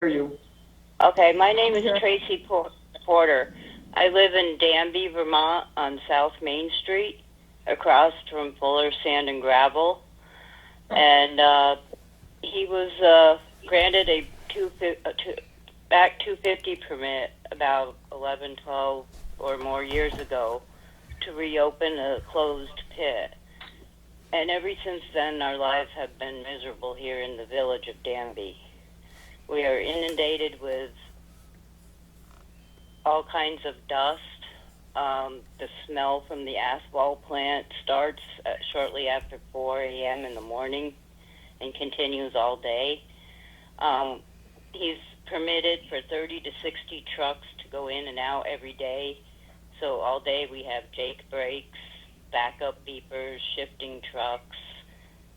Hear you. Okay, my name is Yeah. Tracy Porter. I live in Danby, Vermont on South Main Street, across from Fuller Sand and Gravel. And he was granted a Act 250 permit about 11, 12 or more years ago to reopen a closed pit. And ever since then, our lives have been miserable here in the village of Danby. We are inundated with all kinds of dust. The smell from the asphalt plant starts shortly after 4 a.m. in the morning and continues all day. Um, he's permitted for 30 to 60 trucks to go in and out every day. So all day we have Jake brakes, backup beepers, shifting trucks,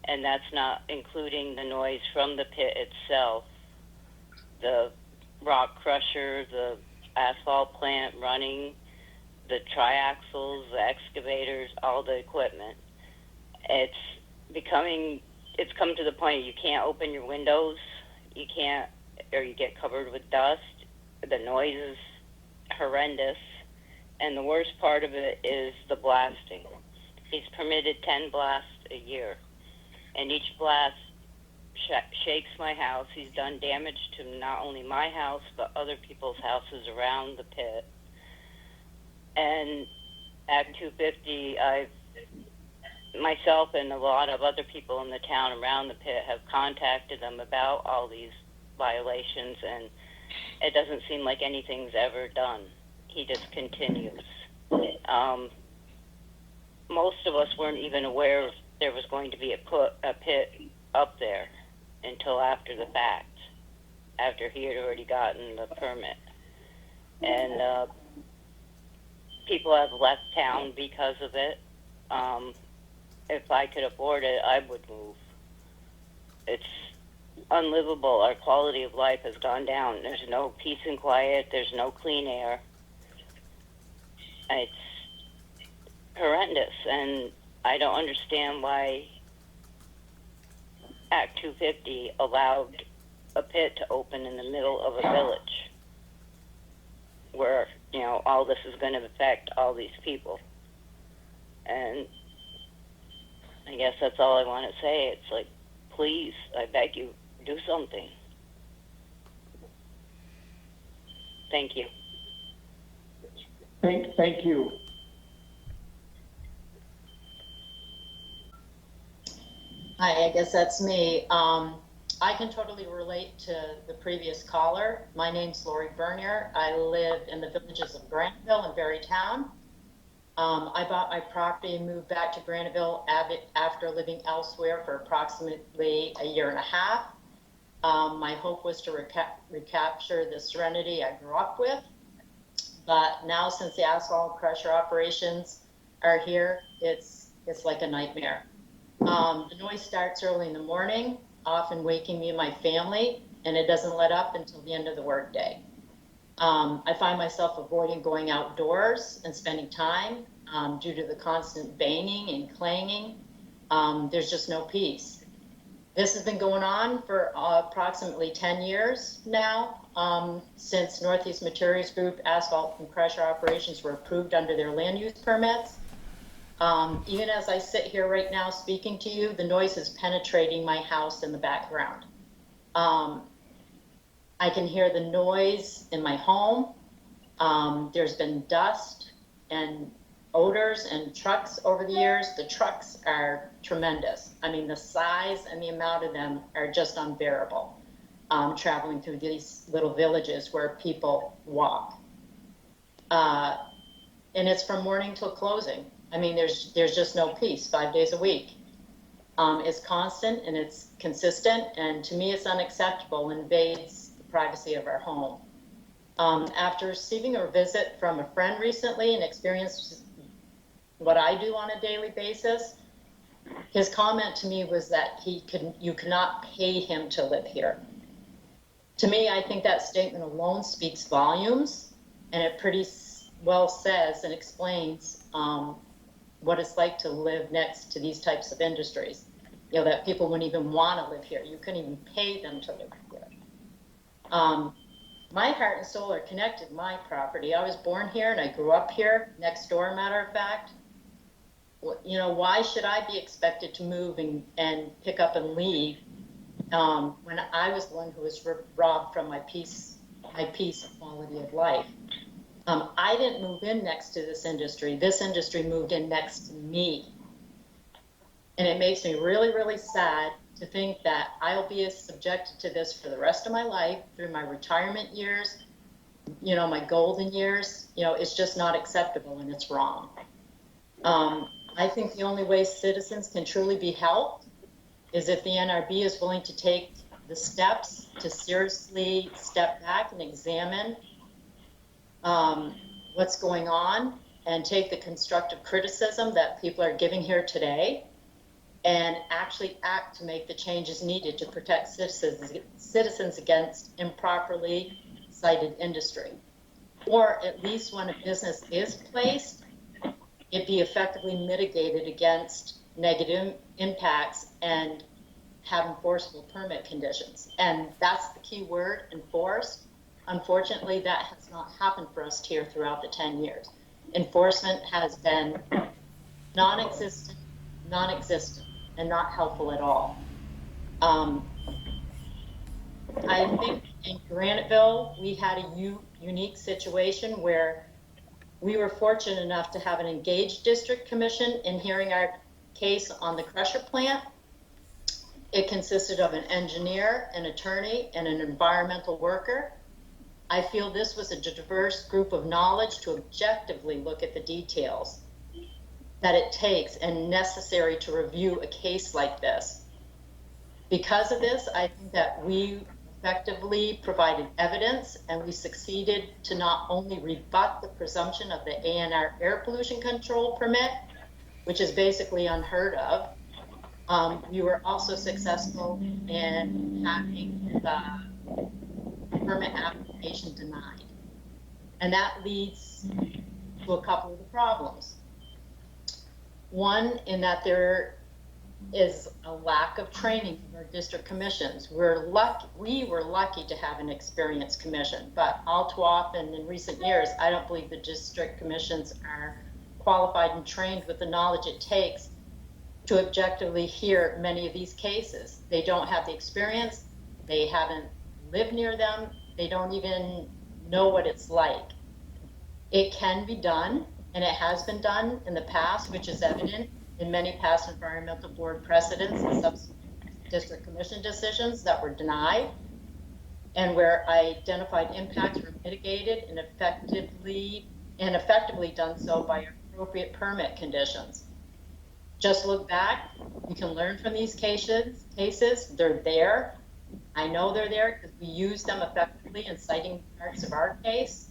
and that's not including the noise from the pit itself. The rock crusher, the asphalt plant running, the triaxles, the excavators, all the equipment. It's becoming, it's come to the point you can't open your windows, you can't, or you get covered with dust. The noise is horrendous, and the worst part of it is the blasting. He's permitted 10 blasts a year, and each blast shakes my house. He's done damage to not only my house, but other people's houses around the pit. And Act 250, myself and a lot of other people in the town around the pit have contacted them about all these violations, and it doesn't seem like anything's ever done. He just continues. Um, Most of us weren't even aware there was going to be a pit up there until after the fact, after he had already gotten the permit. And people have left town because of it. Um, if I could afford it, I would move. It's unlivable. Our quality of life has gone down. There's no peace and quiet. There's no clean air. It's horrendous, and I don't understand why Act 250 allowed a pit to open in the middle of a village where, all this is going to affect all these people. And I guess that's all I want to say. It's like, please, I beg you, do something. Thank you. Thank you. Hi, I guess that's me. I can totally relate to the previous caller. My name's Lori Bernier. I live in the villages of Granville and Berrytown. I bought my property and moved back to Granville after living elsewhere for approximately a year and a half. My hope was to recapture the serenity I grew up with. But now, since the asphalt crusher operations are here, it's like a nightmare. The noise starts early in the morning, often waking me and my family, and it doesn't let up until the end of the workday. I find myself avoiding going outdoors and spending time due to the constant banging and clanging. There's just no peace. This has been going on for approximately 10 years now, since Northeast Materials Group asphalt and crusher operations were approved under their land use permits. Even as I sit here right now speaking to you, the noise is penetrating my house in the background. Um, I can hear the noise in my home. There's been dust and odors and trucks over the years. The trucks are tremendous. I mean, the size and the amount of them are just unbearable, traveling through these little villages where people walk. Uh, and it's from morning till closing. I mean, there's just no peace 5 days a week. It's constant and it's consistent, and to me, it's unacceptable and invades the privacy of our home. After receiving a visit from a friend recently and experienced what I do on a daily basis, his comment to me was that you cannot pay him to live here. To me, I think that statement alone speaks volumes, and it pretty well says and explains what it's like to live next to these types of industries. That people wouldn't even want to live here. You couldn't even pay them to live here. My heart and soul are connected to my property. I was born here and I grew up here, next door, matter of fact. You know, why should I be expected to move and pick up and leave when I was the one who was robbed from my peace and quality of life? I didn't move in next to this industry. This industry moved in next to me. And it makes me really, really sad to think that I'll be subjected to this for the rest of my life through my retirement years, you know, my golden years. You know, it's just not acceptable and it's wrong. I think the only way citizens can truly be helped is if the NRB is willing to take the steps to seriously step back and examine what's going on and take the constructive criticism that people are giving here today and actually act to make the changes needed to protect citizens against improperly cited industry. Or at least when a business is placed, it be effectively mitigated against negative impacts and have enforceable permit conditions. And that's the key word, enforced. Unfortunately, that has not happened for us here throughout the 10 years. Enforcement has been non-existent, and not helpful at all. I think in Graniteville, we had a unique situation where we were fortunate enough to have an engaged district commission in hearing our case on the crusher plant. It consisted of an engineer, an attorney, and an environmental worker. I feel this was a diverse group of knowledge to objectively look at the details that it takes and necessary to review a case like this. Because of this, I think that we effectively provided evidence and we succeeded to not only rebut the presumption of the ANR air pollution control permit, which is basically unheard of. We were also successful in having the permit application denied. And that leads to a couple of the problems. One, in that there is a lack of training in our district commissions. We were lucky to have an experienced commission, but all too often in recent years, I don't believe the district commissions are qualified and trained with the knowledge it takes to objectively hear many of these cases. They don't have the experience, they haven't lived near them, they don't even know what it's like. It can be done, and it has been done in the past, which is evident in many past environmental board precedents and subsequent district commission decisions that were denied, and where identified impacts were mitigated and effectively done so by appropriate permit conditions. Just look back, you can learn from these cases, they're there. I know they're there because we use them effectively in citing parts of our case.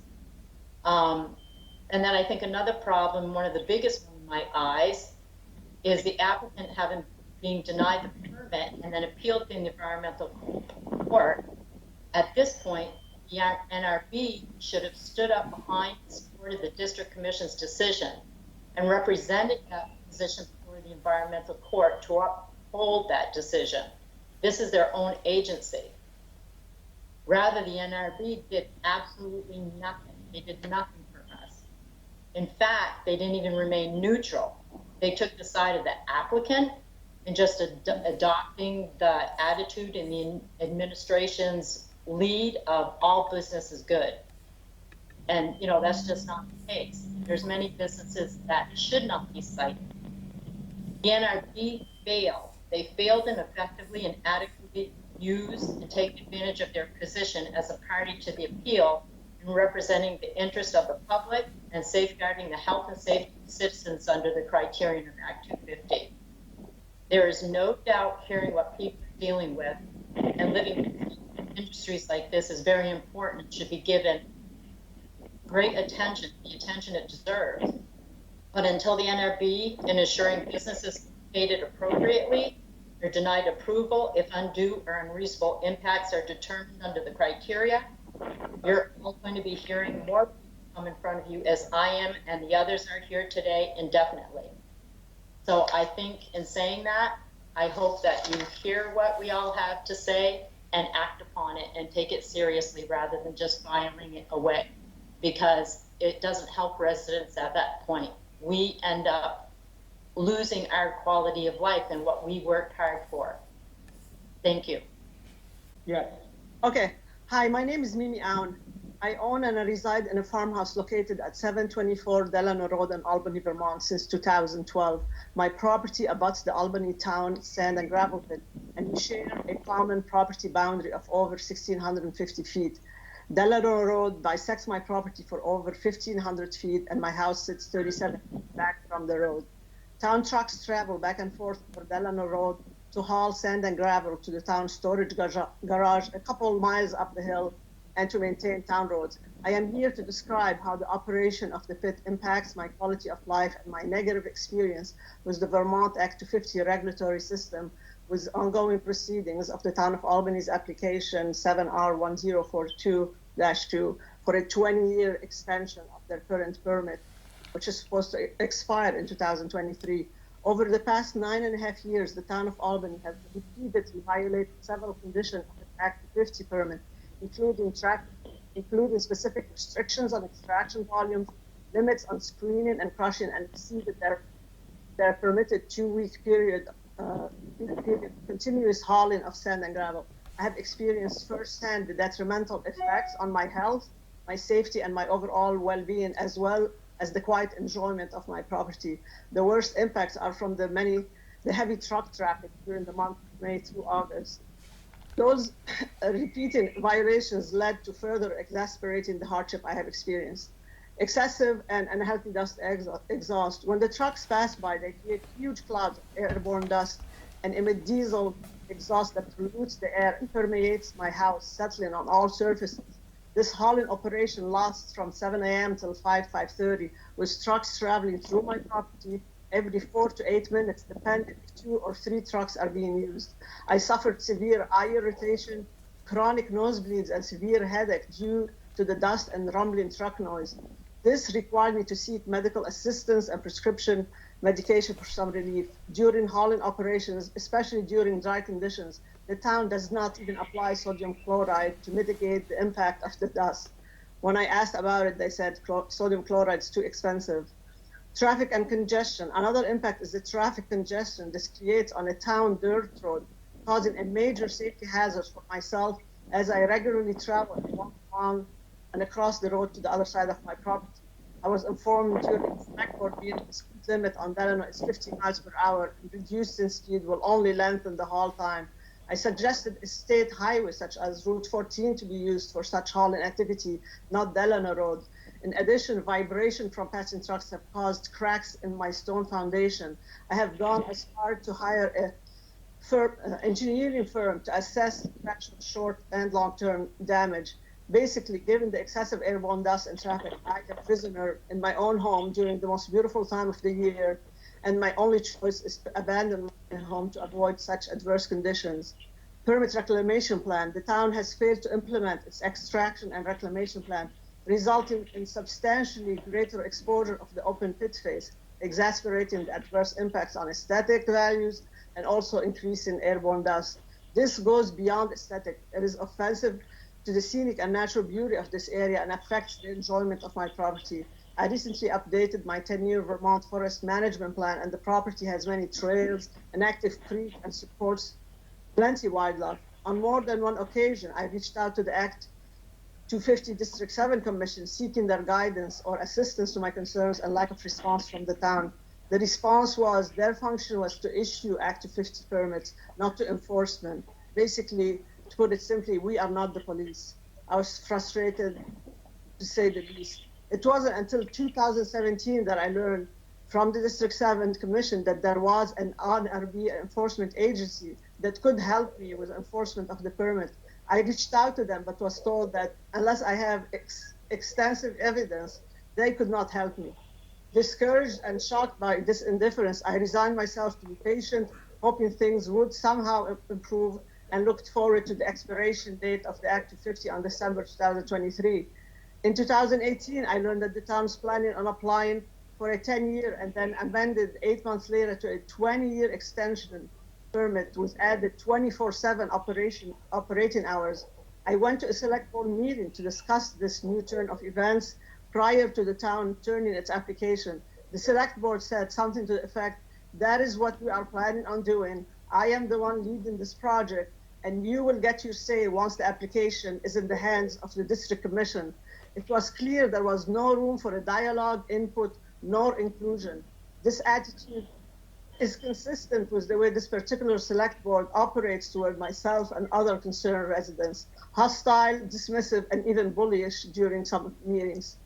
And then I think another problem, one of the biggest in my eyes, is the applicant being denied the permit and then appealed in the environmental court. At this point, the NRB should have stood up behind and supported the district commission's decision and represented that position before the environmental court to uphold that decision. This is their own agency. Rather, the NRB did absolutely nothing. They did nothing for us. In fact, they didn't even remain neutral. They took the side of the applicant and just adopting the attitude in the administration's lead of all business is good. And, you know, that's just not the case. There's many businesses that should not be cited. The NRB failed. They failed in effectively and adequately use and take advantage of their position as a party to the appeal in representing the interest of the public and safeguarding the health and safety of citizens under the criterion of Act 250. There is no doubt hearing what people are dealing with and living in industries like this is very important and should be given great attention, the attention it deserves. But until the NRB, in assuring businesses paid it appropriately, are denied approval if undue or unreasonable impacts are determined under the criteria, you're all going to be hearing more people come in front of you, as I am and the others are here today, indefinitely. So I think in saying that, I hope that you hear what we all have to say and act upon it and take it seriously rather than just filing it away, because it doesn't help residents at that point. We end up losing our quality of life and what we worked hard for. Thank you. Yeah. Okay. Hi, my name is Mimi Aoun. I own and I reside in a farmhouse located at 724 Delano Road in Albany, Vermont since 2012. My property abuts the Albany town sand and gravel pit, and we share a common property boundary of over 1,650 feet. Delano Road bisects my property for over 1,500 feet, and my house sits 37 feet back from the road. Town trucks travel back and forth over Delano Road to haul sand and gravel to the town storage garage a couple miles up the hill and to maintain town roads. I am here to describe how the operation of the pit impacts my quality of life and my negative experience with the Vermont Act 250 regulatory system with ongoing proceedings of the town of Albany's application 7R1042-2 for a 20-year extension of their current permit, which is supposed to expire in 2023. Over the past 9.5 years, the town of Albany has repeatedly violated several conditions of the Act 50 permit, including specific restrictions on extraction volumes, limits on screening and crushing, and exceeded their permitted 2-week period continuous hauling of sand and gravel. I have experienced firsthand the detrimental effects on my health, my safety, and my overall well-being, as well as the quiet enjoyment of my property. The worst impacts are from the heavy truck traffic during the month of May through August. Those repeated violations led to further exacerbating the hardship I have experienced. Excessive and unhealthy dust exhaust. When the trucks pass by, they create huge clouds of airborne dust and emit diesel exhaust that pollutes the air and permeates my house, settling on all surfaces. This hauling operation lasts from 7 a.m. till 5:30, with trucks traveling through my property every 4 to 8 minutes, depending if 2 or 3 trucks are being used. I suffered severe eye irritation, chronic nosebleeds, and severe headache due to the dust and rumbling truck noise. This required me to seek medical assistance and prescription medication for some relief. During hauling operations, especially during dry conditions, the town does not even apply sodium chloride to mitigate the impact of the dust. When I asked about it, they said sodium chloride is too expensive. Traffic and congestion. Another impact is the traffic congestion this creates on a town dirt road, causing a major safety hazard for myself as I regularly travel and walk along and across the road to the other side of my property. I was informed during the select board meeting the speed limit on Delano is 50 miles per hour, and reducing speed will only lengthen the haul time. I suggested a state highway such as Route 14 to be used for such hauling activity, not Delano Road. In addition, vibration from passing trucks have caused cracks in my stone foundation. I have gone as far to hire a engineering firm to assess actual short and long-term damage. Basically, given the excessive airborne dust and traffic, I am a prisoner in my own home during the most beautiful time of the year, and my only choice is to abandon my home to avoid such adverse conditions. Permit reclamation plan. The town has failed to implement its extraction and reclamation plan, resulting in substantially greater exposure of the open pit face, exacerbating the adverse impacts on aesthetic values and also increasing airborne dust. This goes beyond aesthetic. It is offensive to the scenic and natural beauty of this area and affects the enjoyment of my property. I recently updated my 10-year Vermont forest management plan, and the property has many trails, an active creek, and supports plenty wildlife. On more than one occasion, I reached out to the Act 250 District 7 Commission seeking their guidance or assistance to my concerns and lack of response from the town. The response was their function was to issue Act 250 permits, not to enforcement. Basically, to put it simply, we are not the police. I was frustrated, to say the least. It wasn't until 2017 that I learned from the District 7 Commission that there was an NRB enforcement agency that could help me with enforcement of the permit. I reached out to them, but was told that unless I have extensive evidence, they could not help me. Discouraged and shocked by this indifference, I resigned myself to be patient, hoping things would somehow improve, and looked forward to the expiration date of the Act 250 on December 2023. In 2018, I learned that the town is planning on applying for a 10-year and then amended 8 months later to a 20-year extension permit was added 24/7 operating hours, I went to a select board meeting to discuss this new turn of events prior to the town turning its application. The select board said something to the effect, that is what we are planning on doing. I am the one leading this project, and you will get your say once the application is in the hands of the district commission. It was clear there was no room for a dialogue, input, nor inclusion. This attitude is consistent with the way this particular select board operates toward myself and other concerned residents, hostile, dismissive, and even bullyish during some meetings.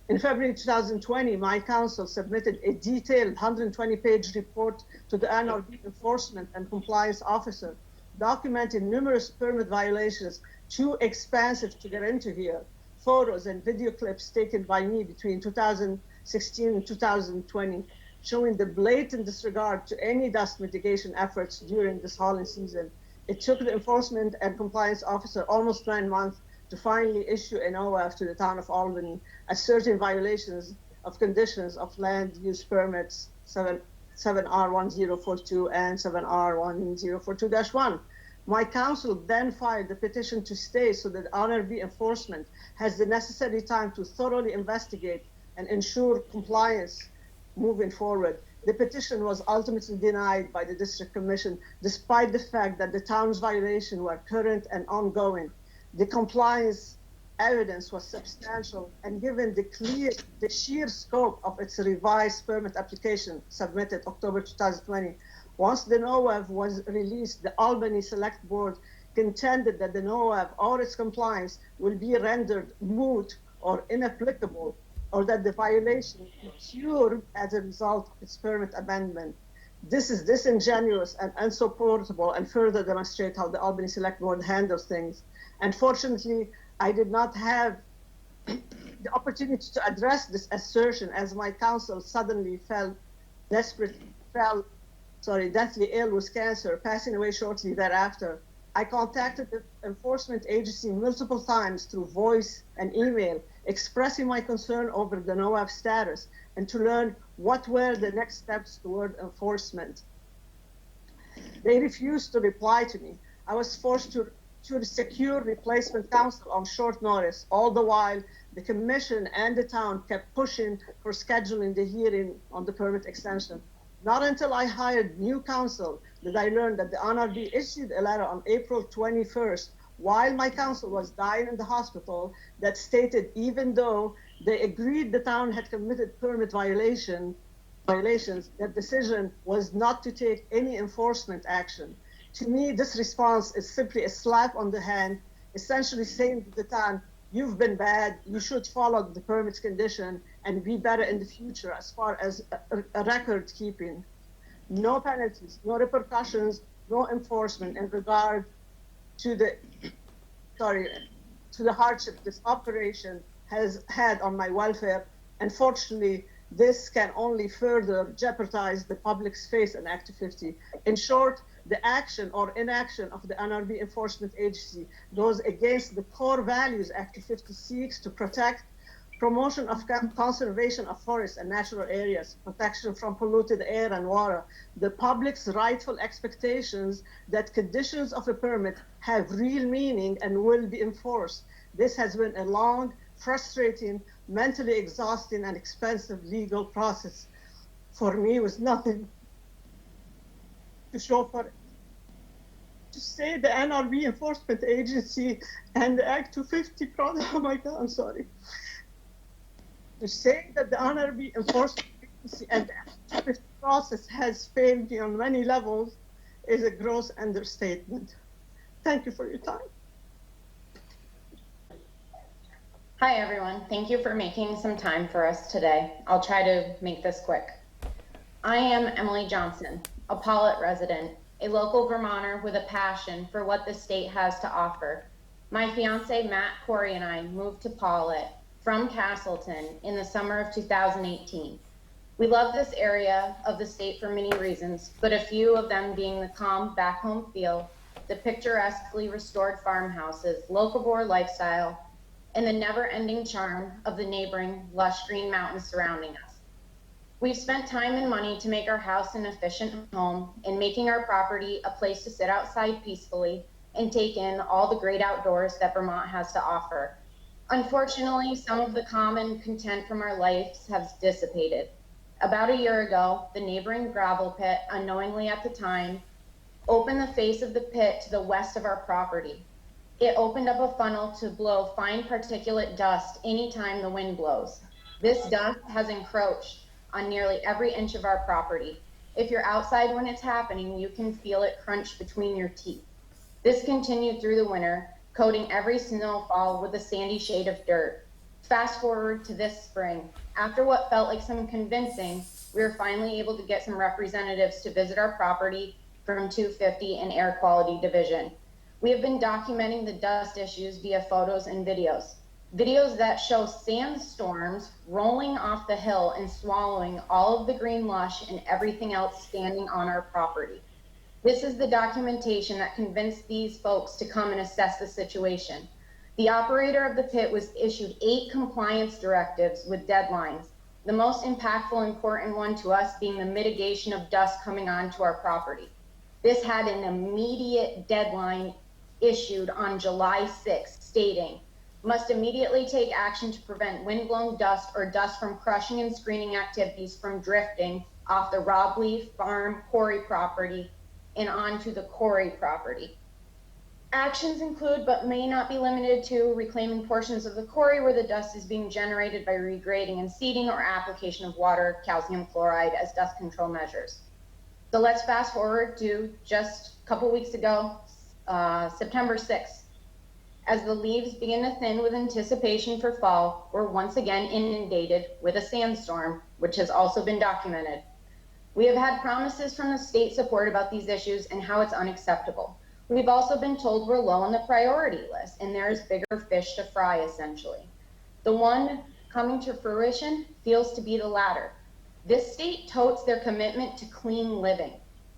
In February 2020, my council submitted a detailed 120-page report to the NRB enforcement and compliance officer, documenting numerous permit violations, too expansive to get into here, photos and video clips taken by me between 2016 and 2020, showing the blatant disregard to any dust mitigation efforts during this hauling season. It took the enforcement and compliance officer almost 9 months to finally issue an OF to the town of Albany, asserting violations of conditions of land use permits 7R1042 and 7R1042-1. My council then filed the petition to stay so that NRB enforcement has the necessary time to thoroughly investigate and ensure compliance moving forward. The petition was ultimately denied by the district commission, despite the fact that the town's violations were current and ongoing. The compliance evidence was substantial, and given the sheer scope of its revised permit application submitted October 2020, once the NOAV was released, the Albany Select Board contended that the NOAV or its compliance will be rendered moot or inapplicable, or that the violation be cured as a result of its permit amendment. This is disingenuous and unsupportable, and further demonstrate how the Albany Select Board handles things. Unfortunately, I did not have the opportunity to address this assertion as my council suddenly deathly ill with cancer, passing away shortly thereafter. I contacted the enforcement agency multiple times through voice and email, expressing my concern over the NOAV status and to learn what were the next steps toward enforcement. They refused to reply to me. I was forced to secure replacement counsel on short notice. All the while, the commission and the town kept pushing for scheduling the hearing on the permit extension. Not until I hired new counsel did I learn that the NRB issued a letter on April 21st, while my counsel was dying in the hospital, that stated even though they agreed the town had committed permit violations, their decision was not to take any enforcement action. To me, this response is simply a slap on the hand, essentially saying to the town, you've been bad, you should follow the permit's condition and be better in the future as far as a record keeping. No penalties, no repercussions, no enforcement in regard to the hardship this operation has had on my welfare. Unfortunately, this can only further jeopardize the public's faith in Act 250. In short, the action or inaction of the NRB enforcement agency goes against the core values Act 250 seeks to protect: promotion of conservation of forests and natural areas, protection from polluted air and water, the public's rightful expectations that conditions of a permit have real meaning and will be enforced. This has been a long, frustrating, mentally exhausting, and expensive legal process for me, with nothing to show for it. To say the NRB enforcement agency and the Act 250 process, oh my God, I'm sorry. To say that the NRB enforcement agency and the Act 250 process has failed me on many levels is a gross understatement. Thank you for your time. Hi everyone, thank you for making some time for us today. I'll try to make this quick. I am Emily Johnson, a Paulet resident, a local Vermonter with a passion for what the state has to offer. My fiance Matt, Quarry, and I moved to Paulet from Castleton in the summer of 2018. We love this area of the state for many reasons, but a few of them being the calm back home feel, the picturesquely restored farmhouses, locavore lifestyle, and the never-ending charm of the neighboring lush green mountains surrounding us. We've spent time and money to make our house an efficient home and making our property a place to sit outside peacefully and take in all the great outdoors that Vermont has to offer. Unfortunately, some of the common content from our lives has dissipated. About a year ago, the neighboring gravel pit, unknowingly at the time, opened the face of the pit to the west of our property. It opened up a funnel to blow fine particulate dust anytime the wind blows. This dust has encroached on nearly every inch of our property. If you're outside when it's happening, you can feel it crunch between your teeth. This continued through the winter, coating every snowfall with a sandy shade of dirt. Fast forward to this spring. After what felt like some convincing, we were finally able to get some representatives to visit our property from 250 and Air Quality Division. We have been documenting the dust issues via photos and videos. Videos that show sandstorms rolling off the hill and swallowing all of the green lush and everything else standing on our property. This is the documentation that convinced these folks to come and assess the situation. The operator of the pit was issued 8 compliance directives with deadlines, the most impactful and important one to us being the mitigation of dust coming onto our property. This had an immediate deadline issued on July 6th stating, must immediately take action to prevent windblown dust or dust from crushing and screening activities from drifting off the Robley Farm Quarry property and onto the Quarry property. Actions include, but may not be limited to, reclaiming portions of the quarry where the dust is being generated by regrading and seeding or application of water, calcium chloride as dust control measures. So let's fast forward to just a couple weeks ago, September 6th. As the leaves begin to thin with anticipation for fall, we're once again inundated with a sandstorm, which has also been documented. We have had promises from the state support about these issues and how it's unacceptable. We've also been told we're low on the priority list and there's bigger fish to fry, essentially. The one coming to fruition feels to be the latter. This state totes their commitment to clean living.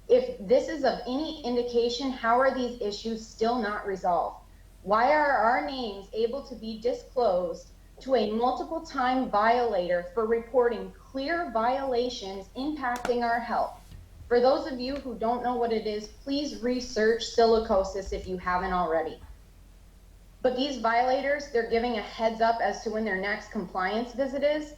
If this is of any indication, how are these issues still not resolved? Why are our names able to be disclosed to a multiple time violator for reporting clear violations impacting our health? For those of you who don't know what it is, please research silicosis if you haven't already. But these violators, they're giving a heads up as to when their next compliance visit is.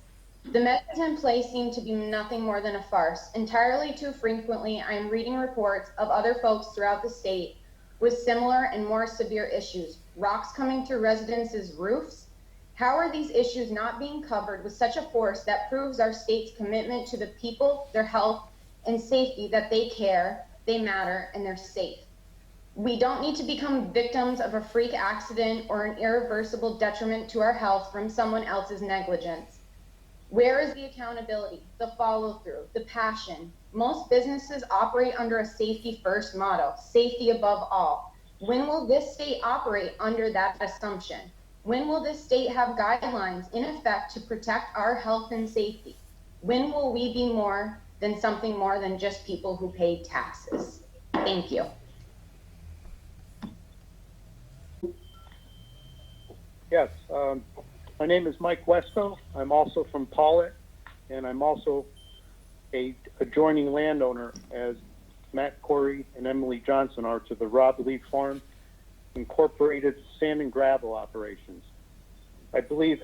The methods in place seem to be nothing more than a farce. Entirely too frequently, I am reading reports of other folks throughout the state with similar and more severe issues. Rocks coming through residences' roofs. How are these issues not being covered with such a force that proves our state's commitment to the people, their health, and safety, that they care, they matter, and they're safe? We don't need to become victims of a freak accident or an irreversible detriment to our health from someone else's negligence. Where is the accountability, the follow-through, the passion? Most businesses operate under a safety-first motto, safety above all. When will this state operate under that assumption? When will this state have guidelines in effect to protect our health and safety? When will we be more than something more than just people who pay taxes? Thank you. Yes, my name is Mike Westo. I'm also from Paulet, and I'm also a adjoining landowner, as Matt Quarry and Emily Johnson are, to the Rob Lee Farm Incorporated Sand and Gravel operations. I believe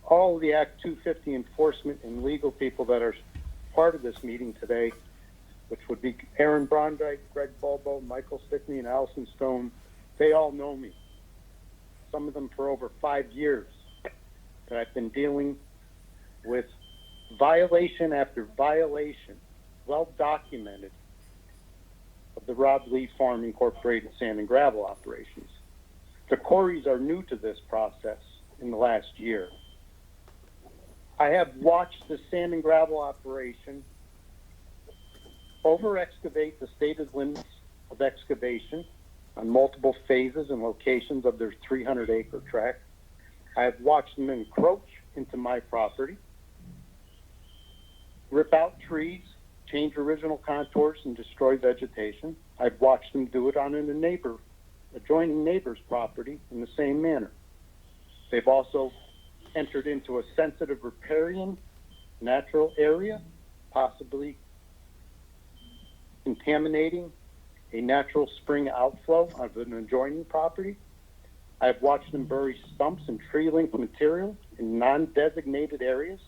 all of the Act 250 enforcement and legal people that are part of this meeting today, which would be Aaron Brondike, Greg Bulbo, Michael Stickney, and Allison Stone, they all know me. Some of them for over 5 years, that I've been dealing with violation after violation, well documented, of the Rob Lee Farm Incorporated Sand and Gravel operations. The Quarries are new to this process in the last year. I have watched the sand and gravel operation over-excavate the stated limits of excavation on multiple phases and locations of their 300-acre tract. I have watched them encroach into my property, rip out trees, change original contours, and destroy vegetation. I've watched them do it on an adjoining neighbor's property in the same manner. They've also entered into a sensitive riparian natural area, possibly contaminating a natural spring outflow of an adjoining property. I have watched them bury stumps and tree-linked material in non-designated areas,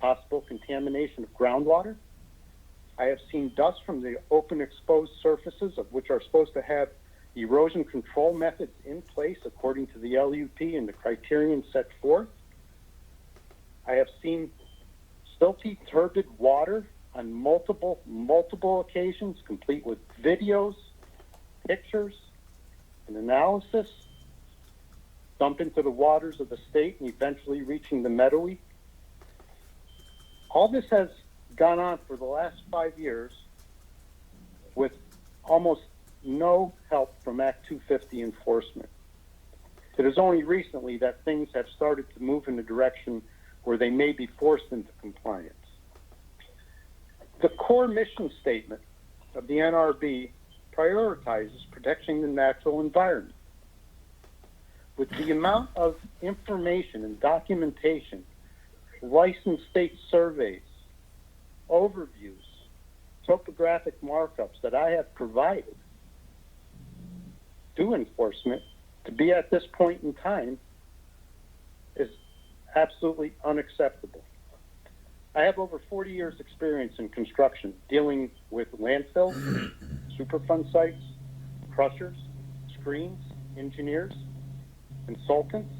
possible contamination of groundwater. I have seen dust from the open exposed surfaces of which are supposed to have erosion control methods in place according to the LUP and the criterion set forth. I have seen silty, turbid water on multiple occasions, complete with videos, pictures, and analysis, dump into the waters of the state and eventually reaching the Meadowy. All this has gone on for the last 5 years with almost no help from Act 250 enforcement. It is only recently that things have started to move in a direction where they may be forced into compliance. The core mission statement of the NRB prioritizes protecting the natural environment. With the amount of information and documentation, licensed state surveys, overviews, topographic markups that I have provided to enforcement, to be at this point in time is absolutely unacceptable. I have over 40 years experience in construction, dealing with landfills, Superfund sites, crushers, screens, engineers, consultants.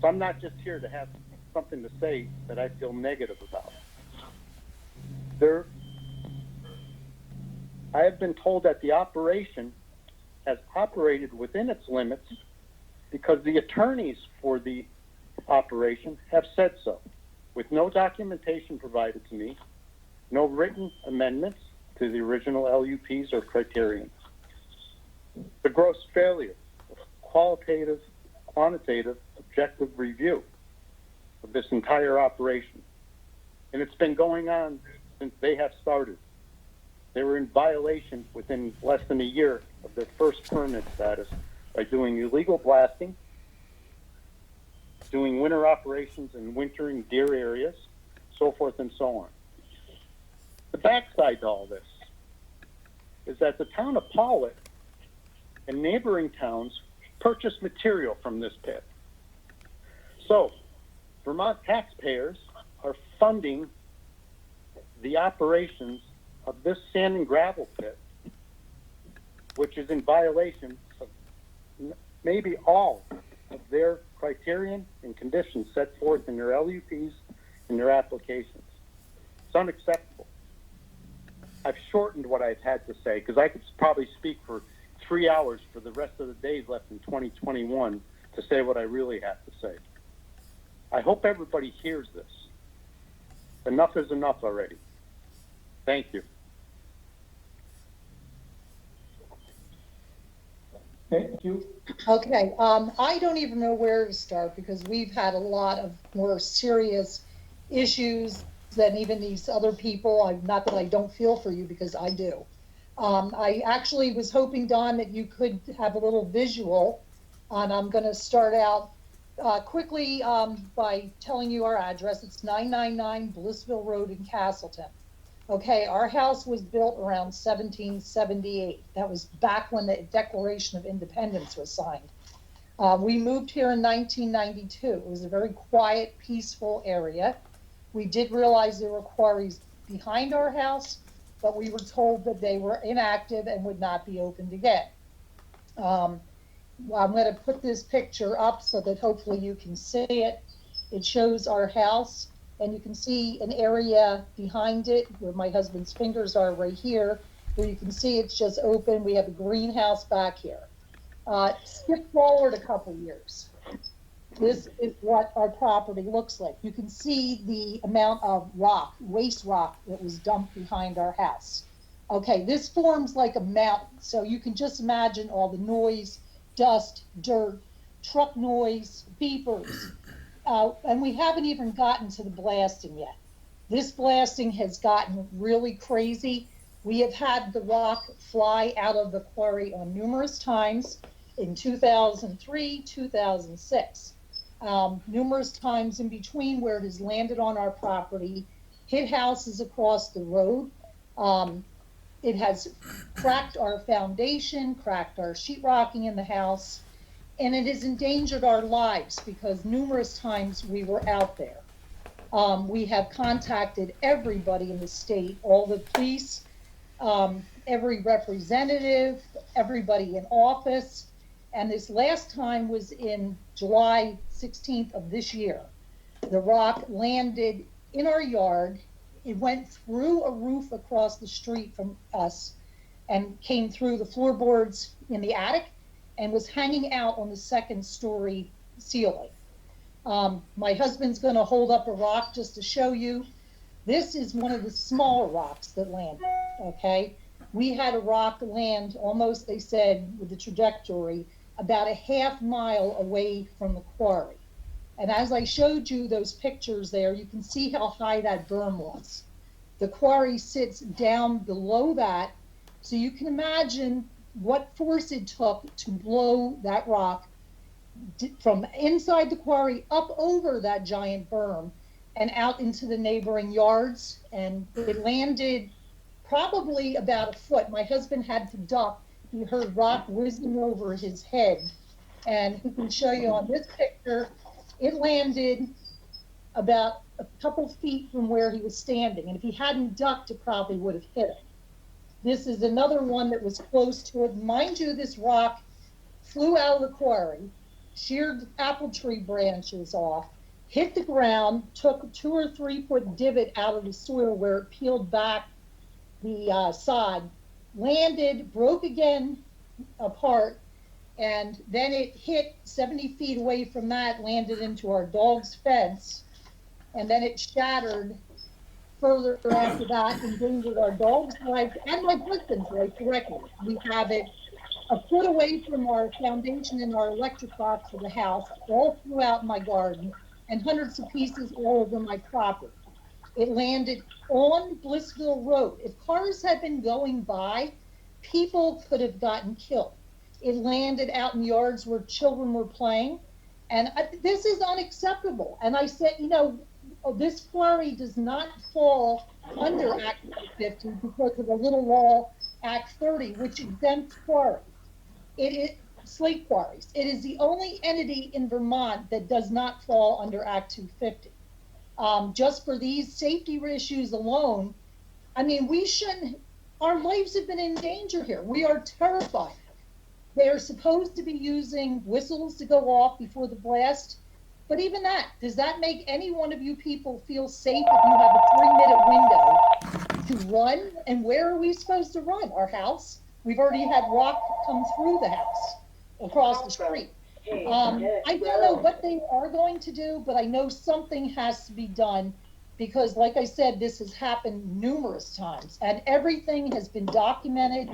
So I'm not just here to have something to say that I feel negative about. I have been told that the operation has operated within its limits because the attorneys for the operation have said so, with no documentation provided to me, no written amendments to the original LUPs or criterion. The gross failure of quantitative, objective review of this entire operation. And it's been going on since they have started. They were in violation within less than a year of their first permit status by doing illegal blasting, doing winter operations in wintering deer areas, so forth and so on. The backside to all this is that the town of Pollitt and neighboring towns purchased material from this pit. So, Vermont taxpayers are funding the operations of this sand and gravel pit, which is in violation of maybe all of their criterion and conditions set forth in their LUPs and their applications. It's unacceptable. I've shortened what I've had to say because I could probably speak for 3 hours for the rest of the days left in 2021 to say what I really have to say. I hope everybody hears this. Enough is enough already. Thank you. Thank you. Okay, I don't even know where to start because we've had a lot of more serious issues than even these other people. Not that I don't feel for you, because I do. I actually was hoping, Don, that you could have a little visual, and I'm going to start out quickly by telling you our address. It's 999 Blissville Road in Castleton. Okay, our house was built around 1778. That was back when the Declaration of Independence was signed. We moved here in 1992. It was a very quiet, peaceful area. We did realize there were quarries behind our house, but we were told that they were inactive and would not be opened again. Well, I'm going to put this picture up so that hopefully you can see it. It shows our house. And you can see an area behind it where my husband's fingers are right here, where you can see it's just open. We have a greenhouse back here. Skip forward a couple years. This is what our property looks like. You can see the amount of rock, waste rock that was dumped behind our house. Okay, this forms like a mountain. So you can just imagine all the noise, dust, dirt, truck noise, beepers. And we haven't even gotten to the blasting yet. This blasting has gotten really crazy. We have had the rock fly out of the quarry on numerous times in 2003, 2006. Numerous times in between where it has landed on our property hit houses across the road. It has cracked our foundation, cracked our sheetrocking in the house, and it has endangered our lives because numerous times we were out there. We have contacted everybody in the state, all the police, every representative, everybody in office. And this last time was in July 16th of this year. The rock landed in our yard. It went through a roof across the street from us and came through the floorboards in the attic and was hanging out on the second story ceiling. My husband's going to hold up a rock just to show you. This is one of the smaller rocks that landed, okay? We had a rock land almost, they said, with the trajectory, about a half mile away from the quarry. And as I showed you those pictures there, you can see how high that berm was. The quarry sits down below that, so you can imagine what force it took to blow that rock from inside the quarry up over that giant berm and out into the neighboring yards. And it landed probably about a foot. My husband had to duck. He heard rock whizzing over his head. And he can show you on this picture, it landed about a couple feet from where he was standing. And if he hadn't ducked, it probably would have hit him. This is another one that was close to it. Mind you, this rock flew out of the quarry, sheared apple tree branches off, hit the ground, took a 2 or 3 foot divot out of the soil where it peeled back the sod, landed, broke again apart, and then it hit 70 feet away from that, landed into our dog's fence, and then it shattered further after that, endangered our dog's life and my husband's life directly. We have it a foot away from our foundation and our electric box of the house, all throughout my garden, and hundreds of pieces all over my property. It landed on Blissville Road. If cars had been going by, people could have gotten killed. It landed out in yards where children were playing, and this is unacceptable. And I said, you know, this quarry does not fall under Act 50 because of a little law, Act 30, which exempts quarries. It is slate quarries. It is the only entity in Vermont that does not fall under Act 250. Just for these safety issues alone, I mean, we shouldn't, our lives have been in danger here. We are terrified. They are supposed to be using whistles to go off before the blast. But even that, does that make any one of you people feel safe if you have a 3-minute window to run? And where are we supposed to run? Our house? We've already had rock come through the house, across the street. I don't know what they are going to do, but I know something has to be done because, like I said, this has happened numerous times and everything has been documented.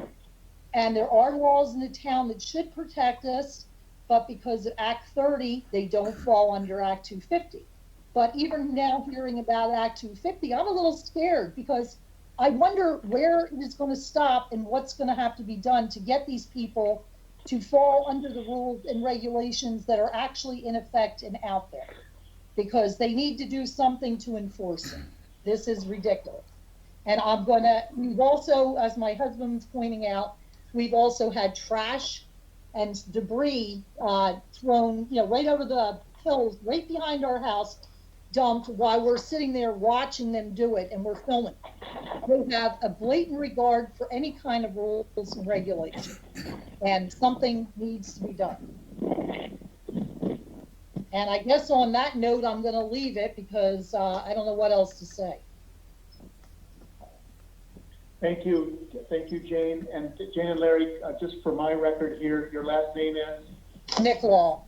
And there are laws in the town that should protect us, but because of Act 30, they don't fall under Act 250. But even now hearing about Act 250, I'm a little scared because I wonder where it is going to stop and what's going to have to be done to get these people to fall under the rules and regulations that are actually in effect and out there, because they need to do something to enforce it. This is ridiculous. And we've also, as my husband's pointing out, we've also had trash and debris thrown, right over the hills, right behind our house, dumped while we're sitting there watching them do it, and we're filming. They have a blatant regard for any kind of rules and regulations, and something needs to be done. And I guess on that note, I'm going to leave it because I don't know what else to say. Thank you, Jane. And Jane and Larry, just for my record here, your last name is? Nick Law.